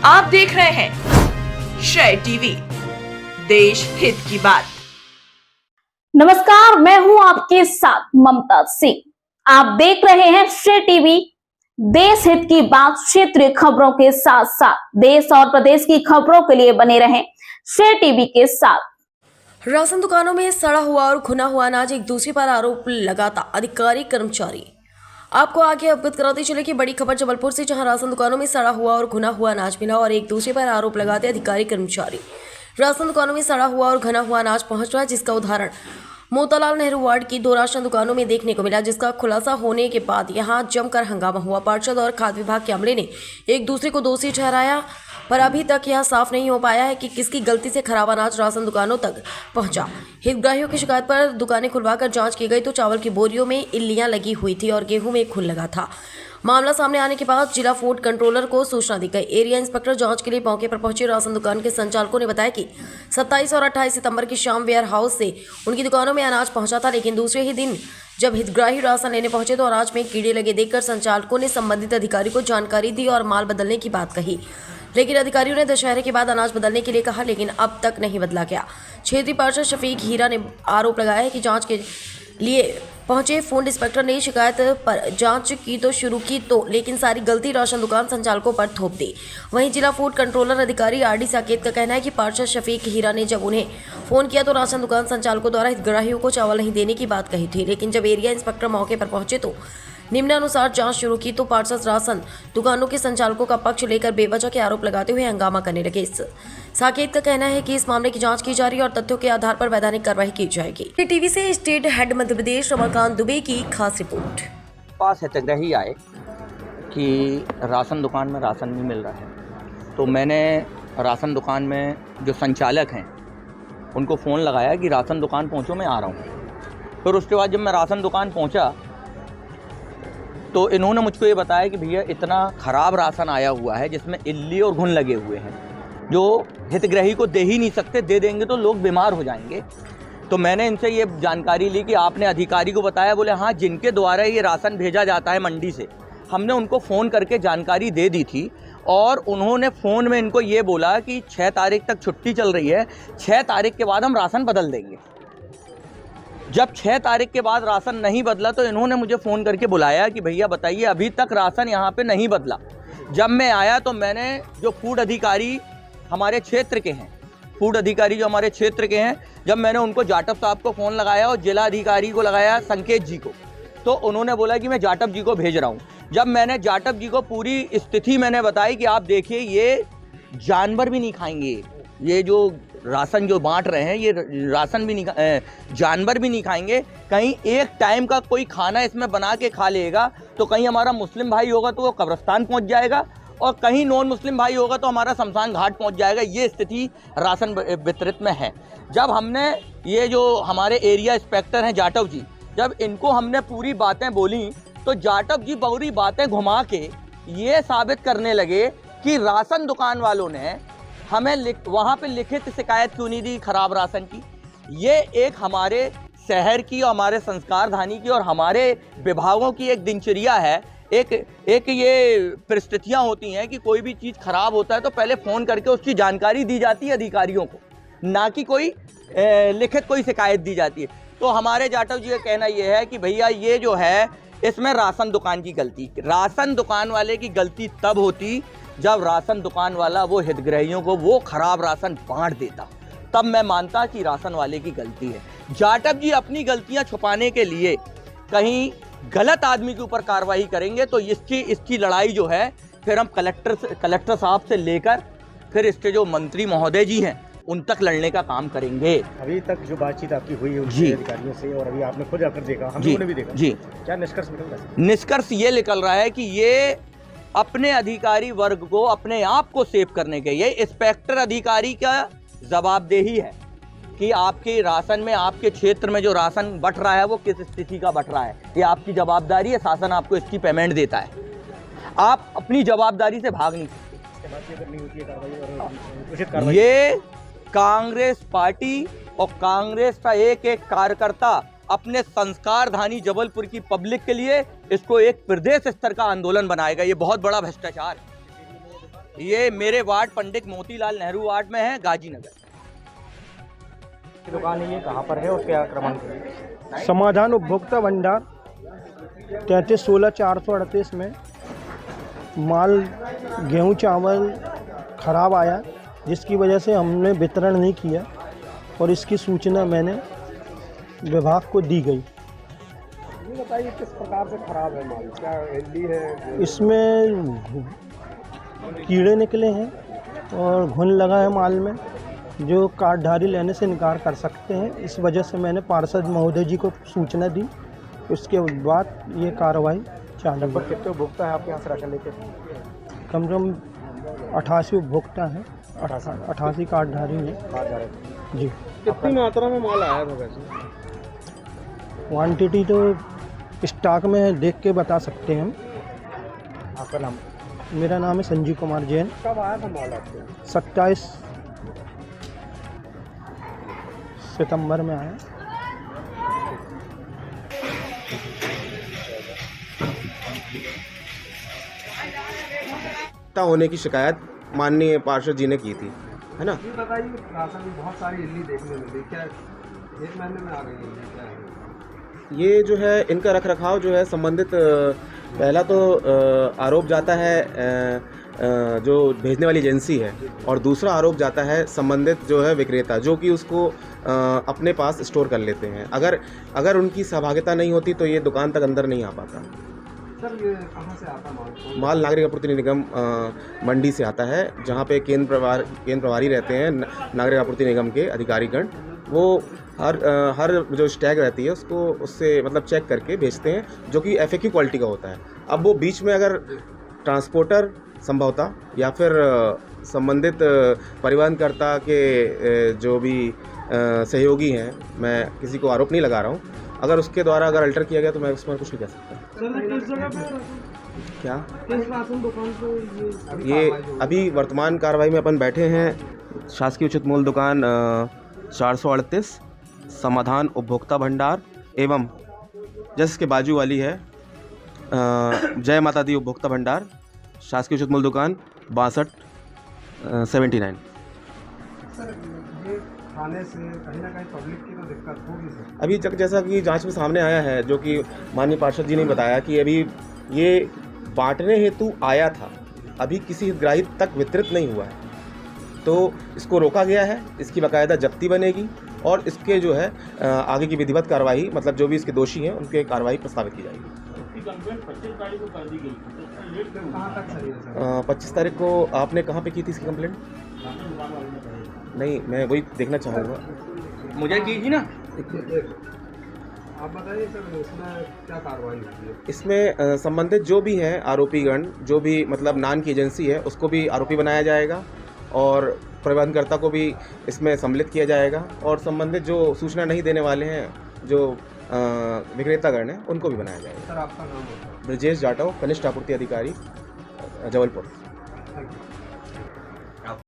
आप देख रहे हैं श्रेय टीवी, देश हित की बात। नमस्कार, मैं हूं आपके साथ ममता सिंह। आप देख रहे हैं श्रेय टीवी, देश हित की बात। क्षेत्रीय खबरों के साथ साथ देश और प्रदेश की खबरों के लिए बने रहें श्रेय टीवी के साथ। राशन दुकानों में सड़ा हुआ और खुना हुआ अनाज, एक दूसरे पर आरोप लगाता अधिकारी कर्मचारी। आपको आगे अवगत कराते चले कि बड़ी खबर जबलपुर से, जहां राशन दुकानों में सड़ा हुआ और घुना हुआ अनाज मिला और एक दूसरे पर आरोप लगाते अधिकारी कर्मचारी। राशन दुकानों में सड़ा हुआ और घना हुआ अनाज पहुंच रहा है, जिसका उदाहरण मोतीलाल नेहरू वार्ड की 2 राशन दुकानों में देखने को मिला, जिसका खुलासा होने के बाद यहां जमकर हंगामा हुआ। पार्षद और खाद्य विभाग के अमले ने एक दूसरे को दोषी ठहराया, पर अभी तक यह साफ नहीं हो पाया है कि किसकी गलती से खराब अनाज राशन दुकानों तक पहुंचा। हितग्राहियों की शिकायत पर दुकानें खुलवाकर जांच की गई तो चावल की बोरियों में इल्लियां लगी हुई थी और गेहूं में खुन लगा था। मामला सामने आने के बाद जिला फूड कंट्रोलर को सूचना दी गई। एरिया इंस्पेक्टर जांच के लिए मौके पर पहुंचे। राशन दुकान के संचालकों ने बताया कि 27 और 28 सितंबर की शाम वेयर हाउस से उनकी दुकानों में अनाज पहुंचा था, लेकिन दूसरे ही दिन जब हितग्राही राशन लेने पहुंचे तो अनाज में कीड़े लगे देखकर संचालकों ने संबंधित अधिकारी को जानकारी दी और माल बदलने की बात कही, लेकिन अधिकारियों ने दशहरे के बाद अनाज बदलने के लिए कहा, लेकिन अब तक नहीं बदला गया। क्षेत्रीय पार्षद शफीक हीरा ने आरोप लगाया है कि जांच के लिए पहुंचे फूड इंस्पेक्टर ने शिकायत पर जांच की तो शुरू की लेकिन सारी गलती राशन दुकान संचालकों पर थोप दी। वहीं जिला फूड कंट्रोलर अधिकारी आरडी साकेत का कहना है कि पार्षद शफीक हीरा ने जब उन्हें फोन किया तो राशन दुकान संचालकों द्वारा हितग्राहियों को चावल नहीं देने की बात कही थी, लेकिन जब एरिया इंस्पेक्टर मौके पर पहुंचे तो निम्नानुसार जांच शुरू की तो पार्षद राशन दुकानों के संचालकों का पक्ष लेकर बेवजह के आरोप लगाते हुए हंगामा करने लगे। साकेत का कहना है कि इस मामले की जांच की जा रही है और तथ्यों के आधार पर वैधानिक कार्रवाई की जाएगी। टीवी से स्टेट हेड मध्य प्रदेश रमाकांत दुबे की खास रिपोर्ट। पास हितग्राही आए कि राशन दुकान में राशन नहीं मिल रहा है, तो मैंने राशन दुकान में जो संचालक हैं उनको फ़ोन लगाया कि राशन दुकान पहुँचो, मैं आ रहा हूँ। फिर उसके बाद जब मैं राशन दुकान पहुँचा तो इन्होंने मुझको ये बताया कि भैया इतना ख़राब राशन आया हुआ है जिसमें इल्ली और घुन लगे हुए हैं, जो हितग्राही को दे ही नहीं सकते, दे देंगे तो लोग बीमार हो जाएंगे। तो मैंने इनसे ये जानकारी ली कि आपने अधिकारी को बताया? बोले हाँ, जिनके द्वारा ये राशन भेजा जाता है मंडी से, हमने उनको फ़ोन करके जानकारी दे दी थी और उन्होंने फ़ोन में इनको ये बोला कि 6 तारीख तक छुट्टी चल रही है, 6 तारीख के बाद हम राशन बदल देंगे। जब 6 तारीख के बाद राशन नहीं बदला तो इन्होंने मुझे फ़ोन करके बुलाया कि भैया बताइए, अभी तक राशन यहाँ पे नहीं बदला। जब मैं आया तो मैंने जो फूड अधिकारी हमारे क्षेत्र के हैं, फूड अधिकारी जो हमारे क्षेत्र के हैं, जब मैंने उनको जाटव साहब को फ़ोन लगाया और जिला अधिकारी को लगाया संकेत जी को, तो उन्होंने बोला कि मैं जाटव जी को भेज रहा हूँ। जब मैंने जाटव जी को पूरी स्थिति मैंने बताई कि आप देखिए ये जानवर भी नहीं खाएंगे, ये जो राशन जो बांट रहे हैं ये राशन भी नहीं, जानवर भी नहीं खाएंगे, कहीं एक टाइम का कोई खाना इसमें बना के खा लेगा तो कहीं हमारा मुस्लिम भाई होगा तो वो कब्रिस्तान पहुंच जाएगा और कहीं नॉन मुस्लिम भाई होगा तो हमारा शमशान घाट पहुंच जाएगा। ये स्थिति राशन वितरित में है। जब हमने ये जो हमारे एरिया इंस्पेक्टर हैं जाटव जी, जब इनको हमने पूरी बातें बोली तो जाटव जी पूरी बातें घुमा के ये साबित करने लगे कि राशन दुकान वालों ने हमें वहाँ पे लिखित शिकायत क्यों नहीं दी खराब राशन की। ये एक हमारे शहर की और हमारे संस्कारधानी की और हमारे विभागों की एक दिनचर्या है, एक ये परिस्थितियाँ होती हैं कि कोई भी चीज़ खराब होता है तो पहले फ़ोन करके उसकी जानकारी दी जाती है अधिकारियों को, ना कि कोई लिखित कोई शिकायत दी जाती है। तो हमारे जाटव जी का कहना ये है कि भैया ये जो है इसमें राशन दुकान की गलती, राशन दुकान वाले की गलती तब होती जब राशन दुकान वाला वो हितग्राहियों को वो खराब राशन बांट देता, तब मैं मानता कि राशन वाले की गलती है। जाटव जी अपनी गलतियां छुपाने के लिए कहीं गलत आदमी के ऊपर कार्रवाई करेंगे तो इसकी लड़ाई जो है फिर हम कलेक्टर साहब से लेकर फिर इसके जो मंत्री महोदय जी हैं उन तक लड़ने का काम करेंगे। अभी तक जो बातचीत आपकी हुई है उनसे अधिकारियों से और अभी आपने खुद आकर देखा, हम लोगों ने भी देखा जी, क्या निष्कर्ष निकल रहा है? निष्कर्ष ये निकल रहा है कि ये अपने अधिकारी वर्ग को अपने आप को सेव करने के, ये इंस्पेक्टर अधिकारी का जवाबदेही है कि आपके राशन में, आपके क्षेत्र में जो राशन बट रहा है वो किस स्थिति का बट रहा है, ये आपकी जवाबदारी है। शासन आपको इसकी पेमेंट देता है, आप अपनी जवाबदारी से भाग नहीं सकते। ये कांग्रेस पार्टी और कांग्रेस का एक एक कार्यकर्ता अपने संस्कारधानी जबलपुर की पब्लिक के लिए इसको एक प्रदेश स्तर का आंदोलन बनाएगा। ये बहुत बड़ा भ्रष्टाचार है। ये मेरे वार्ड पंडित मोतीलाल नेहरू वार्ड में है, गाजीनगर। दुकान है, ये कहाँ पर है और क्या क्रमांक है? समाधान उपभोक्ता भंडार 3316-438 में माल गेहूं चावल खराब आया, जिसकी वजह से हमने वितरण नहीं किया और इसकी सूचना मैंने विभाग को दी गई। ये बताइए किस प्रकार से खराब है माल, क्या हेल्दी है? इसमें कीड़े निकले हैं और घुन लगा है माल में, जो कार्डधारी लेने से इनकार कर सकते हैं। इस वजह से मैंने पार्षद महोदय जी को सूचना दी, उसके बाद ये कार्रवाई चालू है। कितने उपभोक्ता है आपके यहाँ से राशन लेके? कम से कम 88 उपभोक्ता हैं, 88 कार्डधारी हैं जी। कितनी मात्रा में माल आया था वैसे? क्वांटिटी तो स्टॉक में देख के बता सकते हैं हम। आपका नाम? मेरा नाम है संजीव कुमार जैन। कब आया था माल आपके? 27 सितंबर में आया। होने की शिकायत माननीय पार्षद जी ने की थी, है ना? ये बताइए, राशन में बहुत सारी इल्ली देखने मिली, क्या एक महीने में आ गई है, क्या है? ये जो है इनका रखरखाव जो है संबंधित पहला तो आरोप जाता है जो भेजने वाली एजेंसी है, और दूसरा आरोप जाता है संबंधित जो है विक्रेता, जो कि उसको अपने पास स्टोर कर लेते हैं। अगर उनकी सहभागिता नहीं होती तो ये दुकान तक अंदर नहीं आ पाता। सर ये कहाँ से आता माल? माल नागरिक आपूर्ति निगम मंडी से आता है, जहाँ पे केंद्र प्रभारी रहते हैं नागरिक आपूर्ति निगम के अधिकारीगण। वो हर जो स्टैग रहती है उसको उससे मतलब चेक करके भेजते हैं, जो कि FAQ क्वालिटी का होता है। अब वो बीच में अगर ट्रांसपोर्टर संभवतः या फिर संबंधित परिवहनकर्ता के जो भी सहयोगी हैं, मैं किसी को आरोप नहीं लगा रहा हूँ, अगर उसके द्वारा अगर अल्टर किया गया तो मैं उसमें कुछ नहीं कह सकता। क्या किस राशन दुकान को ये अभी वर्तमान कार्रवाई में अपन बैठे हैं शासकीय उचित मूल्य दुकान 438 समाधान उपभोक्ता भंडार एवं जिसके बाजू वाली है जय माता दी उपभोक्ता भंडार, शासकीय उचित मूल्य दुकान 6279। सर ये खाने से कहीं ना कहीं पब्लिक की तो दिक्कत होगी सर। अभी तक जैसा कि जांच में सामने आया है, जो कि माननीय पार्षद जी ने बताया कि अभी ये बांटने हेतु आया था, अभी किसी हितग्राही तक वितरित नहीं हुआ है, तो इसको रोका गया है। इसकी बाकायदा जब्ती बनेगी और इसके जो है आगे की विधिवत कार्रवाई, मतलब जो भी इसके दोषी हैं उनके कार्रवाई प्रस्तावित की जाएगी। 25 तारीख को आपने कहाँ पे की थी इसकी कंप्लेंट? नहीं, मैं वही देखना चाहूँगा। मुझे की थी ना। आप बताइए सर, इसमें क्या कार्रवाई होती है? इसमें संबंधित जो भी हैं आरोपीगण, जो भी मतलब नान की एजेंसी है, उसको भी आरोपी बनाया जाएगा और परिवहनकर्ता को भी इसमें सम्मिलित किया जाएगा, और संबंधित जो सूचना नहीं देने वाले हैं, जो विक्रेतागण हैं, उनको भी बनाया जाएगा। सर आपका नाम होता है? ब्रजेश जाटव, कनिष्ठ आपूर्ति अधिकारी, जबलपुर। Thank you.